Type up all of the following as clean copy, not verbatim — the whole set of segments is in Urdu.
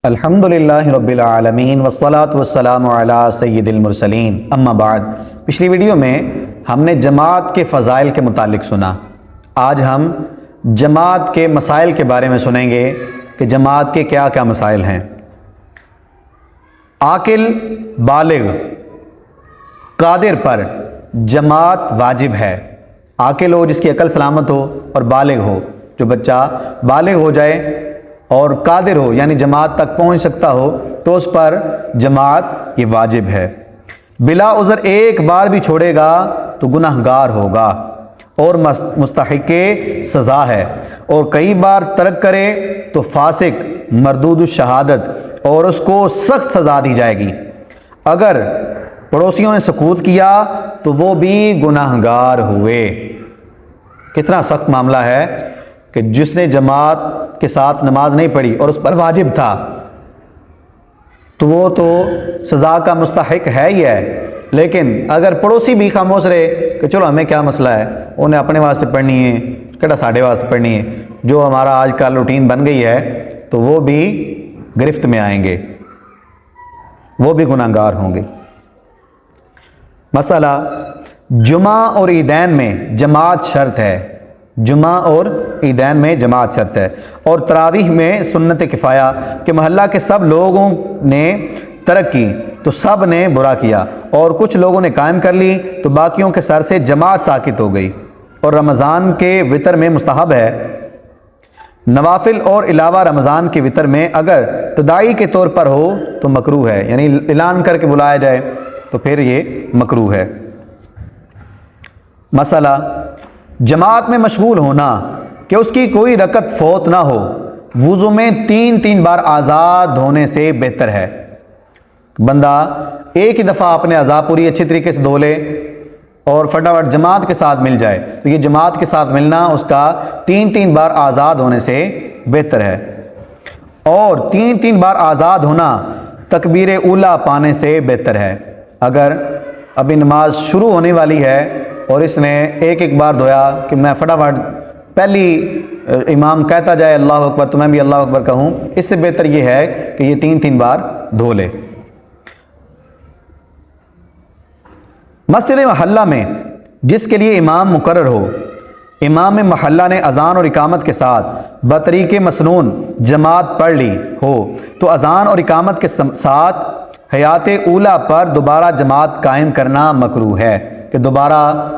الحمدللہ رب العالمین والصلاة والسلام علی سید المرسلین اما بعد۔ پچھلی ویڈیو میں ہم نے جماعت کے فضائل کے متعلق سنا۔ آج ہم جماعت کے مسائل کے بارے میں سنیں گے کہ جماعت کے کیا کیا مسائل ہیں۔ عاقل بالغ قادر پر جماعت واجب ہے۔ عاقل ہو جس کی عقل سلامت ہو، اور بالغ ہو جو بچہ بالغ ہو جائے اور قادر ہو یعنی جماعت تک پہنچ سکتا ہو تو اس پر جماعت یہ واجب ہے۔ بلا عذر ایک بار بھی چھوڑے گا تو گناہگار ہوگا اور مستحق سزا ہے، اور کئی بار ترک کرے تو فاسق مردود الشہادت اور اس کو سخت سزا دی جائے گی۔ اگر پڑوسیوں نے سکوت کیا تو وہ بھی گناہگار ہوئے۔ کتنا سخت معاملہ ہے کہ جس نے جماعت کے ساتھ نماز نہیں پڑھی اور اس پر واجب تھا تو وہ تو سزا کا مستحق ہے ہی ہے، لیکن اگر پڑوسی بھی خاموش رہے کہ چلو ہمیں کیا مسئلہ ہے، انہیں اپنے واسطے پڑھنی ہے، کہڑا ساڑھے واسطے پڑھنی ہے، جو ہمارا آج کل روٹین بن گئی ہے، تو وہ بھی گرفت میں آئیں گے، وہ بھی گناہگار ہوں گے۔ مسئلہ جمعہ اور عیدین میں جماعت شرط ہے۔ جمعہ اور عیدین میں جماعت شرط ہے، اور تراویح میں سنت کفایہ کہ محلہ کے سب لوگوں نے ترک کی تو سب نے برا کیا، اور کچھ لوگوں نے قائم کر لی تو باقیوں کے سر سے جماعت ساقط ہو گئی۔ اور رمضان کے وتر میں مستحب ہے۔ نوافل اور علاوہ رمضان کے وتر میں اگر تداعی کے طور پر ہو تو مکروہ ہے، یعنی اعلان کر کے بلایا جائے تو پھر یہ مکروہ ہے۔ مسئلہ جماعت میں مشغول ہونا کہ اس کی کوئی رکعت فوت نہ ہو، وضو میں تین بار آزاد ہونے سے بہتر ہے۔ بندہ ایک ہی دفعہ اپنے اعضاء پوری اچھی طریقے سے دھو لے اور فٹافٹ جماعت کے ساتھ مل جائے تو یہ جماعت کے ساتھ ملنا اس کا تین بار آزاد ہونے سے بہتر ہے، اور تین بار آزاد ہونا تکبیر اولیٰ پانے سے بہتر ہے۔ اگر ابھی نماز شروع ہونے والی ہے اور اس نے ایک بار دھویا کہ میں فٹافٹ پہلی امام کہتا جائے اللہ اکبر تو میں بھی اللہ اکبر کہوں، اس سے بہتر یہ ہے کہ یہ تین بار دھو لے۔ مسجد محلہ میں جس کے لیے امام مقرر ہو، امام محلہ نے اذان اور اقامت کے ساتھ بطریق مسنون جماعت پڑھ لی ہو تو اذان اور اقامت کے ساتھ حیات اولیٰ پر دوبارہ جماعت قائم کرنا مکروہ ہے، کہ دوبارہ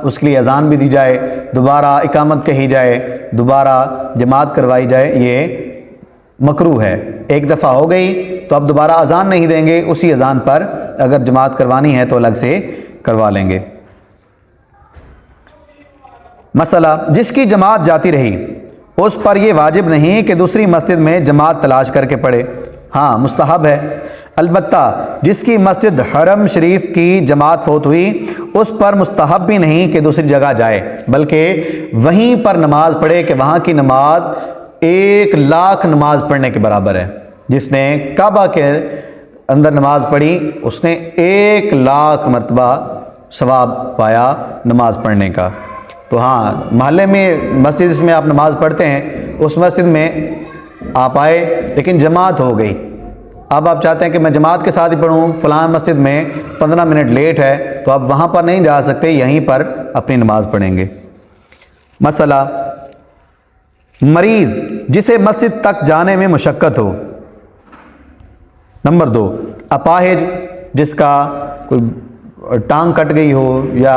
اس کے لیے اذان بھی دی جائے، دوبارہ اقامت کہی جائے، دوبارہ جماعت کروائی جائے، یہ مکروہ ہے۔ ایک دفعہ ہو گئی تو اب دوبارہ اذان نہیں دیں گے، اسی اذان پر اگر جماعت کروانی ہے تو الگ سے کروا لیں گے۔ مسئلہ جس کی جماعت جاتی رہی اس پر یہ واجب نہیں کہ دوسری مسجد میں جماعت تلاش کر کے پڑھے، ہاں مستحب ہے۔ البتہ جس کی مسجد حرم شریف کی جماعت فوت ہوئی اس پر مستحب بھی نہیں کہ دوسری جگہ جائے، بلکہ وہیں پر نماز پڑھے کہ وہاں کی نماز 1,00,000 نماز پڑھنے کے برابر ہے۔ جس نے کعبہ کے اندر نماز پڑھی اس نے 1,00,000 مرتبہ ثواب پایا نماز پڑھنے کا۔ تو ہاں محلے میں مسجد جس میں آپ نماز پڑھتے ہیں اس مسجد میں آپ آئے لیکن جماعت ہو گئی، اب آپ چاہتے ہیں کہ میں جماعت کے ساتھ ہی پڑھوں، فلاں مسجد میں 15 منٹ لیٹ ہے تو آپ وہاں پر نہیں جا سکتے، یہیں پر اپنی نماز پڑھیں گے۔ مسئلہ مریض جسے مسجد تک جانے میں مشقت ہو۔ نمبر 2 اپاہج جس کا کوئی ٹانگ کٹ گئی ہو یا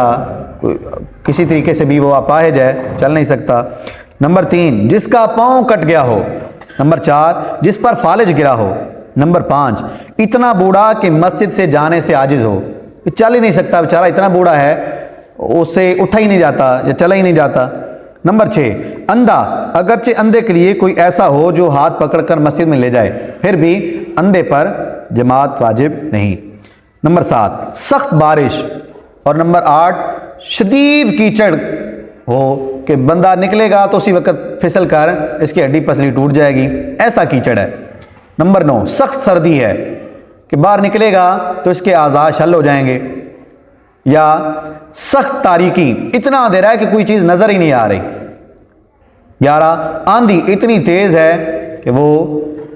کسی طریقے سے بھی وہ اپاہج ہے، چل نہیں سکتا۔ نمبر 3 جس کا پاؤں کٹ گیا ہو۔ نمبر 4 جس پر فالج گرا ہو۔ نمبر 5 اتنا بوڑھا کہ مسجد سے جانے سے عاجز ہو، چل ہی نہیں سکتا بیچارہ، اتنا بوڑھا ہے اس سے اٹھا ہی نہیں جاتا یا چلا ہی نہیں جاتا۔ نمبر 6 اندھا، اگرچہ اندھے کے لیے کوئی ایسا ہو جو ہاتھ پکڑ کر مسجد میں لے جائے پھر بھی اندھے پر جماعت واجب نہیں۔ نمبر 7 سخت بارش، اور نمبر 8 شدید کیچڑ ہو کہ بندہ نکلے گا تو اسی وقت پھسل کر اس کی ہڈی پسلی ٹوٹ جائے گی، ایسا کیچڑ ہے۔ نمبر 9 سخت سردی ہے کہ باہر نکلے گا تو اس کے اعضاء شل ہو جائیں گے، یا سخت تاریکی، اتنا اندھیرا ہے کہ کوئی چیز نظر ہی نہیں آ رہی۔ 11 آندھی اتنی تیز ہے کہ وہ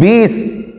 20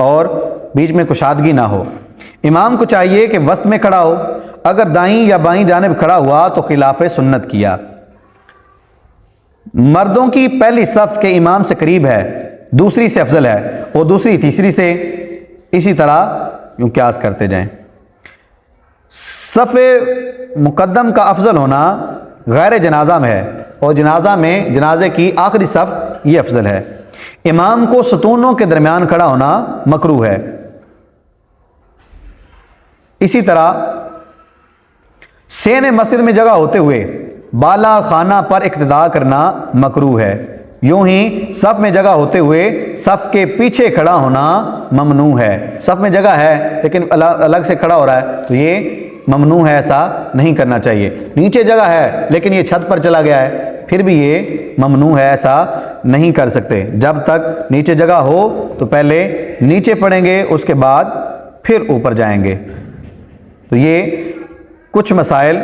اور بیچ میں کشادگی نہ ہو۔ امام کو چاہیے کہ وسط میں کھڑا ہو، اگر دائیں یا بائیں جانب کھڑا ہوا تو خلاف سنت کیا۔ مردوں کی پہلی صف کے امام سے قریب ہے، دوسری سے افضل ہے، اور دوسری تیسری سے، اسی طرح یوں قیاس کرتے جائیں۔ صف مقدم کا افضل ہونا غیر جنازہ میں ہے، اور جنازہ میں جنازے کی آخری صف یہ افضل ہے۔ امام کو ستونوں کے درمیان کھڑا ہونا مکروہ ہے۔ اسی طرح سین مسجد میں جگہ ہوتے ہوئے بالا خانہ پر اقتداء کرنا مکروہ ہے۔ یوں ہی صف میں جگہ ہوتے ہوئے صف کے پیچھے کھڑا ہونا ممنوع ہے۔ صف میں جگہ ہے لیکن الگ سے کھڑا ہو رہا ہے تو یہ ممنوع ہے، ایسا نہیں کرنا چاہیے۔ نیچے جگہ ہے لیکن یہ چھت پر چلا گیا ہے، پھر بھی یہ ممنوع ہے، ایسا نہیں کر سکتے۔ جب تک نیچے جگہ ہو تو پہلے نیچے پڑھیں گے، اس کے بعد پھر اوپر جائیں گے۔ تو یہ کچھ مسائل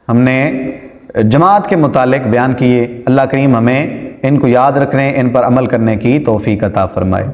ہم نے جماعت کے متعلق بیان کیے۔ اللہ کریم ہمیں ان کو یاد رکھنے، ان پر عمل کرنے کی توفیق عطا فرمائے۔